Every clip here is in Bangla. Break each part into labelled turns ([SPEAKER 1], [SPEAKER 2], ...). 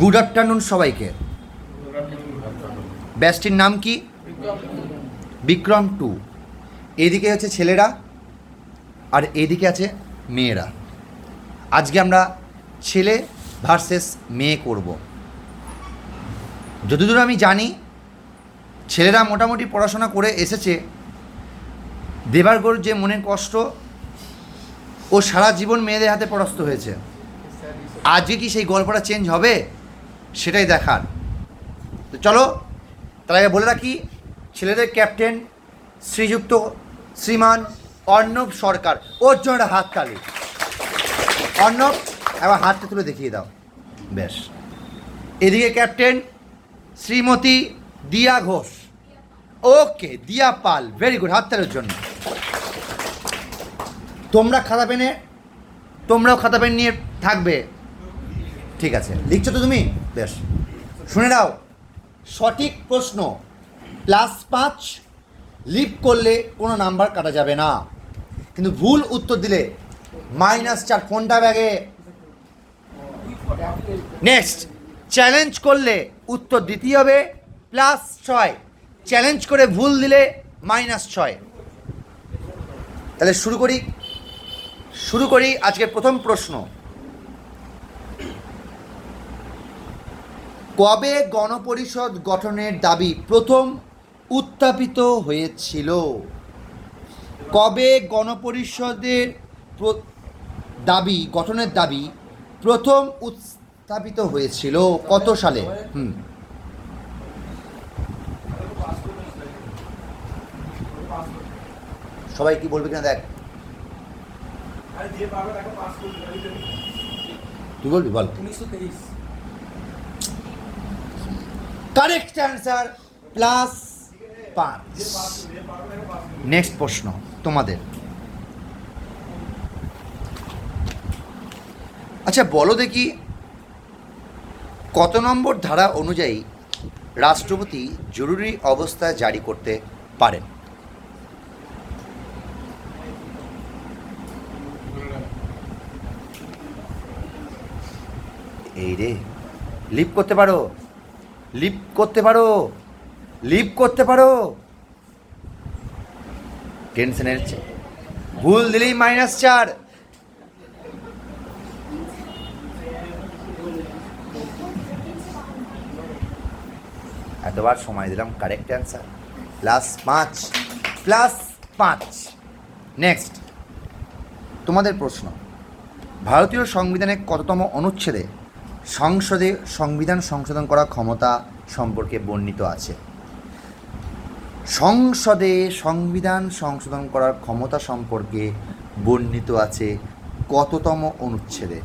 [SPEAKER 1] গুড আফটারনুন সবাইকে। ব্যাচটির নাম কি? বিক্রম 2। এদিকে হচ্ছে ছেলেরা আর এদিকে আছে মেয়েরা। আজকে আমরা ছেলে ভার্সেস মেয়ে করব। যতদূর আমি জানি ছেলেরা মোটামুটি পড়াশোনা করে এসেছে। দেবার্গর যে মনের কষ্ট, ও সারা জীবন মেয়েদের হাতে পরাস্ত হয়েছে। আজকে কি সেই গল্পটা চেঞ্জ হবে সেটাই দেখার। তো চলো তার আগে বলে রাখি, ছেলেদের ক্যাপ্টেন শ্রীযুক্ত শ্রীমান অর্ণব সরকার। ওর জন্য একটা হাততালি। অর্ণব, এবার হাতটা তুলে দেখিয়ে দাও। বেশ। এদিকে ক্যাপ্টেন শ্রীমতী দিয়া ঘোষ। ওকে, দিয়া পাল, ভেরি গুড, হাততালির জন্য। তোমরা খাতা পেনে, তোমরাও খাতা পেন নিয়ে থাকবে, ঠিক আছে? লিখছো তো তুমি? বেশ, শুনে নাও। সঠিক প্রশ্ন +5, লিপ করলে কোনো নাম্বার কাটা যাবে না, কিন্তু ভুল উত্তর দিলে -4। ফোনটা ব্যাগে। নেক্সট, চ্যালেঞ্জ করলে উত্তর দিতেই হবে +6। চ্যালেঞ্জ করে ভুল দিলে -6। তাহলে শুরু করি আজকের প্রথম প্রশ্ন। কবে গণপরিষদ গঠনের দাবি প্রথম উত্থাপিত হয়েছিল? কবে গণপরিষদের গঠনের দাবি প্রথম উত্থাপিত হয়েছিল? কত সালে? সবাই কি বলবে কিনা দেখ। তুই বলবি? বল।
[SPEAKER 2] 1923।
[SPEAKER 1] Correct answer, +5। নেক্সট প্রশ্ন তোমাদের। আচ্ছা বলো দেখি, কত নম্বর ধারা অনুযায়ী রাষ্ট্রপতি জরুরি অবস্থা জারি করতে পারেন? এই রে, লিপ করতে পারো, লিপ করতে পারো, লিপ করতে পারো। টেনশনের ভুল দিলেই -4। এতবার সময় দিলাম, কারেক্ট অ্যান্সার, +5। নেক্সট তোমাদের প্রশ্ন। ভারতীয় সংবিধানের কততম অনুচ্ছেদে সংসদে সংবিধান সংশোধন করার ক্ষমতা সম্পর্কে বর্ণিত আছে? সংসদে সংবিধান সংশোধন করার ক্ষমতা সম্পর্কে বর্ণিত আছে কততম অনুচ্ছেদে?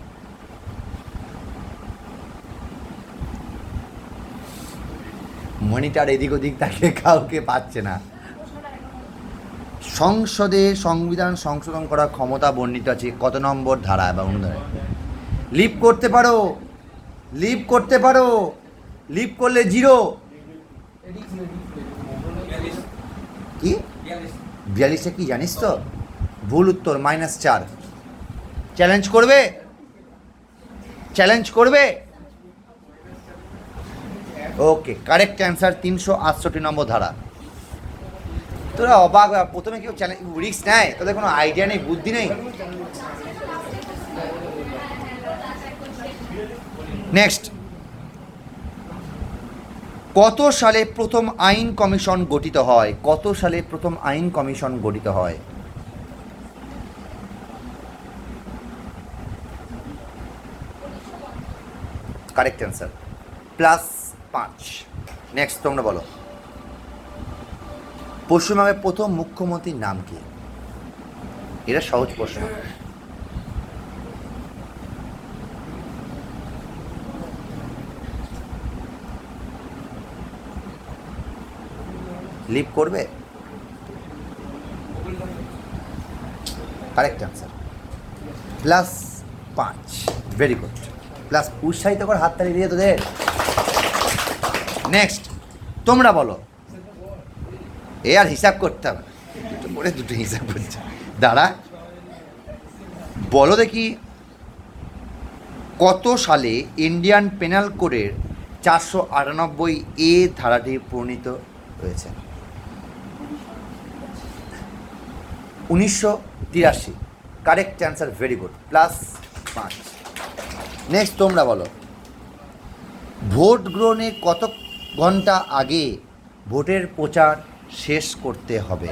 [SPEAKER 1] মনিটর এদিক ওদিক তাকে কাউকে পাচ্ছে না। সংসদে সংবিধান সংশোধন করার ক্ষমতা বর্ণিত আছে কত নম্বর ধারা বা অনুধারা? লিপ করতে পারো, লিপ করতে পারো, লিপ করলে 0। কি 42? কি জানিস তো? ভুল উত্তর, -4। চ্যালেঞ্জ করবে? চ্যালেঞ্জ করবে? ওকে, কারেক্ট অ্যান্সার 368 নম্বর ধারা। তোরা অবাক, প্রথমে কেউ চ্যালেঞ্জ রিস্ক নেয়? তোদের কোনো আইডিয়া নেই, বুদ্ধি নেই। নেক্সট, কত সালে প্রথম আইন কমিশন গঠিত হয়? কত সালে প্রথম আইন কমিশন গঠিত হয়? Correct answer, +5। নেক্সট তোমরা বলো, পশ্চিমবঙ্গের প্রথম মুখ্যমন্ত্রীর নাম কি? এটা সহজ প্রশ্ন। লিপ করবে? Correct answer, +5। ভেরি গুড, উৎসাহিত কর, হাততালি দিয়ে তোদের। নেক্সট তোমরা বলো। এ আর হিসাব করতে হবে, দুটো করে দুটো হিসাব করছে। দাঁড়া, বলো দেখি, কত সালে ইন্ডিয়ান পেনাল কোডের 498 ধারাটি প্রণীত হয়েছে? 1983। Correct answer, very good, +5। Next তোমরা বলো, ভোট গ্রহণের কত ঘন্টা আগে ভোটের প্রচার শেষ করতে হবে?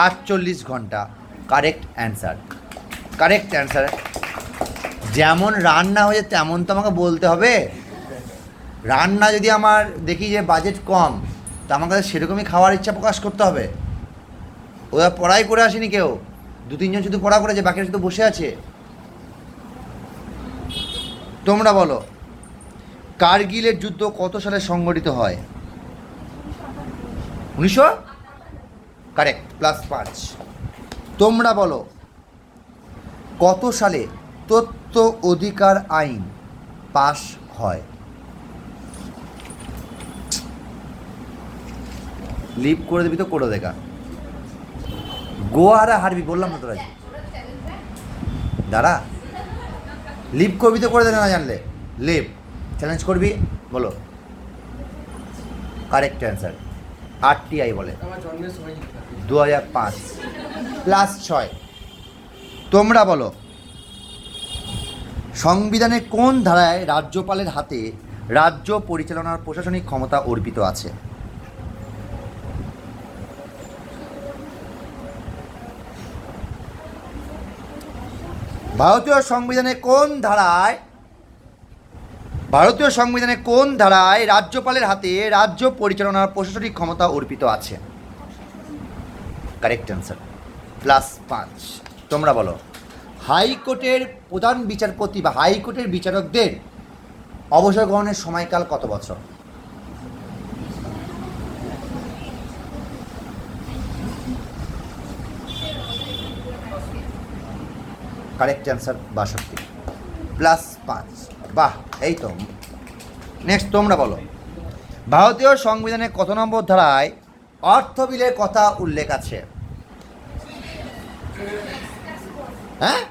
[SPEAKER 1] 48 ঘন্টা। Correct answer, correct answer. যেমন রান্না হয়েছে তেমন তো আমাকে বলতে হবে। রান্না যদি আমার দেখি যে বাজেট কম, তা আমার কাছে সেরকমই খাওয়ার ইচ্ছা প্রকাশ করতে হবে। ওরা পড়াই করে আসেনি কেউ, 2-3 জন শুধু পড়া করেছে, বাকিরা শুধু বসে আছে। তোমরা বলো, কার্গিলের যুদ্ধ কত সালে সংগঠিত হয়? 1900। কারেক্ট, +5। তোমরা বলো, কত সালে তথ্য অধিকার আইন পাশ হয়? লিপ করে দিবি তো করে দেখা। গোয়ারা হারবি বললাম না তোরা, দাঁড়া, লিপ করবি তো করে দে, না জানলে লিপ চ্যালেঞ্জ করবি। বলো কারেক্ট অ্যান্সার, RTI বলে 2005, +6। তোমরা বলো, সংবিধানের কোন ধারায় রাজ্যপালের হাতে রাজ্য পরিচালনার প্রশাসনিক ক্ষমতা অর্পিত আছে? ভারতীয় সংবিধানের কোন ধারায় রাজ্যপালের হাতে রাজ্য পরিচালনার প্রশাসনিক ক্ষমতা অর্পিত আছে? Correct answer, +5। তোমরা বলো, হাইকোর্টের প্রধান বিচারপতি বা হাইকোর্টের বিচারকদের অবসর গ্রহণের সময়কাল কত বছর? Correct answer, 62, +5। বাহ, এই তো। নেক্সট তোমরা বলো, ভারতীয় সংবিধানের কত নম্বর ধারায় অর্থ বিলের কথা উল্লেখ আছে? হ্যাঁ,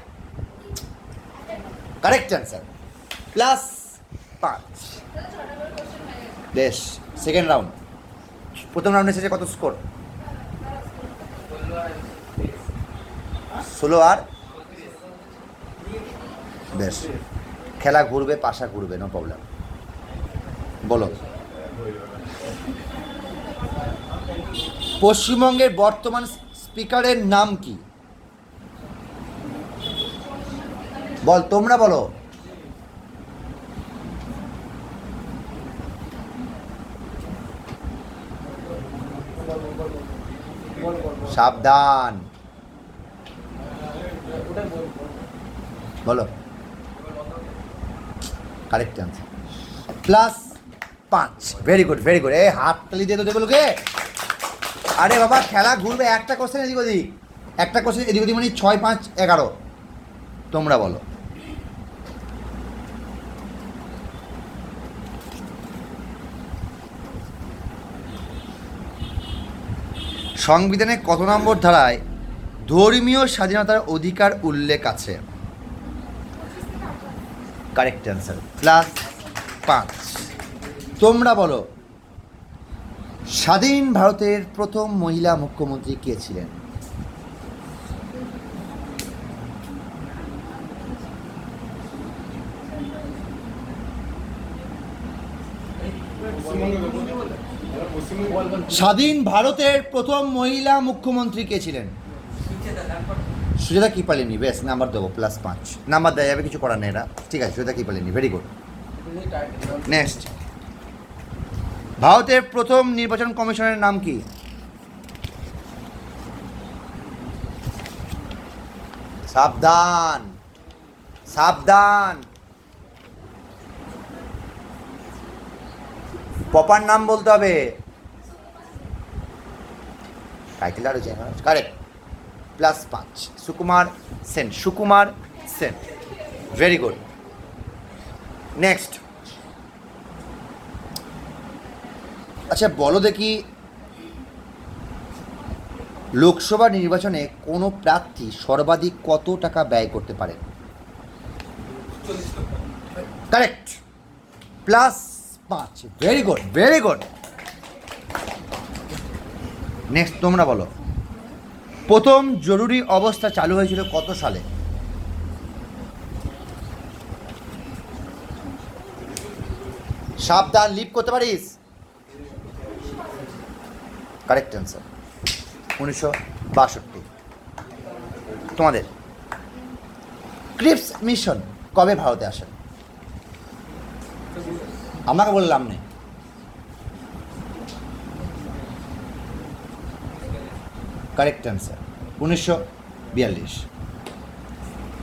[SPEAKER 1] কারেক্ট অ্যান্সার, +5। বেশ, সেকেন্ড রাউন্ড। প্রথম রাউন্ডে শেষে কত স্কোর? 16 আর, বেশ, খেলা ঘুরবে, পাশা ঘুরবে, নো প্রবলেম। বলো, পশ্চিমবঙ্গের বর্তমান স্পিকারের নাম কি? বল, তোমরা বলো। সাবধান, বলো। Correct answer, +5। Very good, very good. এই হাততালি দিয়ে তো যেগুলোকে, আরে বাবা খেলা ঘুরবে, একটা কোশ্চেন এদিক ওদিক, একটা কোশ্চেন এদিক ওদিক, মানে 6, 5, 11। তোমরা বলো, সংবিধানের কত নম্বর ধারায় ধর্মীয় স্বাধীনতার অধিকার উল্লেখ আছে? Correct answer, +5। তোমরা বলো, স্বাধীন ভারতের প্রথম মহিলা মুখ্যমন্ত্রী কে ছিলেন? স্বাধীন ভারতের প্রথম মহিলা মুখ্যমন্ত্রী কে ছিলেন? সুজাতা কৃপালিনী। বেশ, নাম্বার দেবো, +5 নাম্বার দেওয়া যাবে, কিছু করার নেই এটা। ঠিক আছে, Sujata Kripalani, very good. Next, ভারতের প্রথম নির্বাচন কমিশনের নাম কি? সাবধান, সাবধান, প্রপার নাম বলতে হবে। টাইটেল আর correct, +5। Sukumar Sen, Sukumar Sen, very good. Next, আচ্ছা বলো দেখি, লোকসভা নির্বাচনে কোনো প্রার্থী সর্বাধিক কত টাকা ব্যয় করতে পারে? Correct, +5। Very good, very good. Next তোমরা বলো, প্রথম জরুরি অবস্থা চালু হয়েছিল কত সালে? সাবধান, লিপ করতে পারিস। Correct answer 1962। তোমাদের ক্রিপস মিশন কবে ভারতে আসেন? আমাকে বললাম নেই। Correct answer 1942।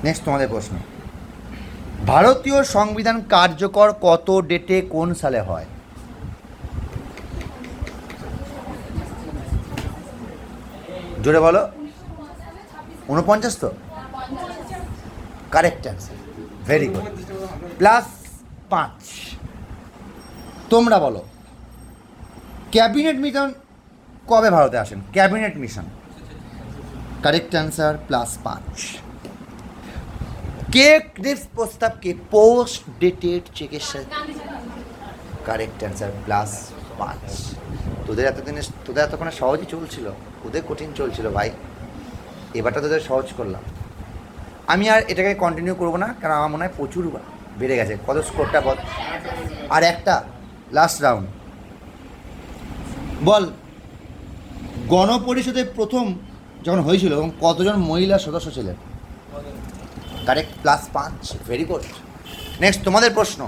[SPEAKER 1] নেক্সট তোমাদের প্রশ্ন, ভারতীয় সংবিধান কার্যকর কত ডেটে কোন সালে হয়? জোরে বলো। 49 তো? Correct answer, very good, +5। তোমরা বলো, ক্যাবিনেট মিশন কবে ভারতে আসেন? Cabinet mission. Correct answer, +5। কে ক্রিপস প্রস্তাবকে পোস্ট ডেটেড চেকের সাথে? Correct answer, +5। তোদের এতক্ষণে সহজই চলছিল, ওদের কঠিন চলছিল ভাই, এবারটা তোদের সহজ করলাম। আমি আর এটাকে কন্টিনিউ করবো না, কারণ আমার মনে হয় প্রচুর বেড়ে গেছে। কত স্কোরটা বল? আর একটা লাস্ট রাউন্ড। বল, গণপরিষদের প্রথম যখন হয়েছিল তখন কতজন মহিলা সদস্য ছিলেন? কারেক্ট, +5। Very good. নেক্সট তোমাদের প্রশ্ন,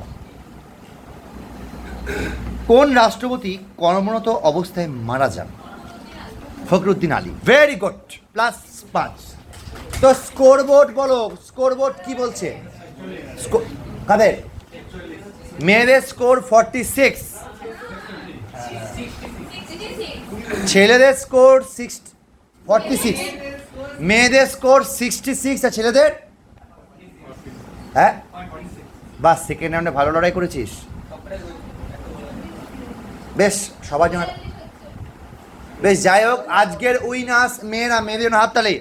[SPEAKER 1] কোন রাষ্ট্রপতি কর্মরত অবস্থায় মারা যান? ফখরুদ্দিন আলী। Very good, +5। তো স্কোর বোর্ড বলো, স্কোর বোর্ড কি বলছে? কাদের? মেয়েদের স্কোর 46, ছেলেদের স্কোর 46। মেয়েদের স্কোর 66 আর ছেলেদের? হ্যাঁ, বাস সেকেন্ড রাউন্ডে ভালো লড়াই করেছিস। বেশ, সবার জন্য বেশ। যাই হোক, আজকের উইনার্স মেয়েরা, মেয়েদের জন্য হাততালি।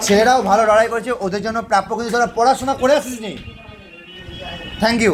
[SPEAKER 1] ছেলেরাও ভালো লড়াই করেছে, ওদের জন্য প্রাপ্য, কিন্তু তোরা পড়াশোনা করে আসিস নি। Thank you.